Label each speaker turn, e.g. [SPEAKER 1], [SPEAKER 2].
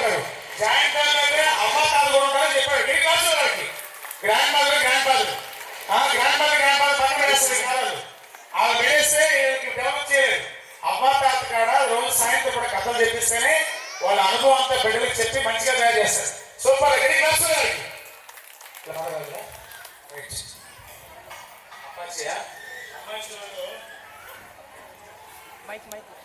[SPEAKER 1] ఉంటారు. Joint family అయితే అమ్మ తాత కూడా ఉంటారని చెప్పాడు. ఏ క్లాసు వాళ్ళకి గ్రాండ్ మదర్ గ్రాండ్ ఫాదర్ పక్కన వేస్తుంది కాదు. అలా వేస్తే డెవలప్ చేయలేదు. అమ్మ తాత కాడ రోజు సాయంత్రం కూడా కథలు చెప్పిస్తేనే వాళ్ళ అనుభవం అంతా బిడ్డలకు చెప్పి మంచిగా తయారు చేస్తారు. సూపర్. ఎక్కడికి క్లాసు వాళ్ళకి అమ్మాయి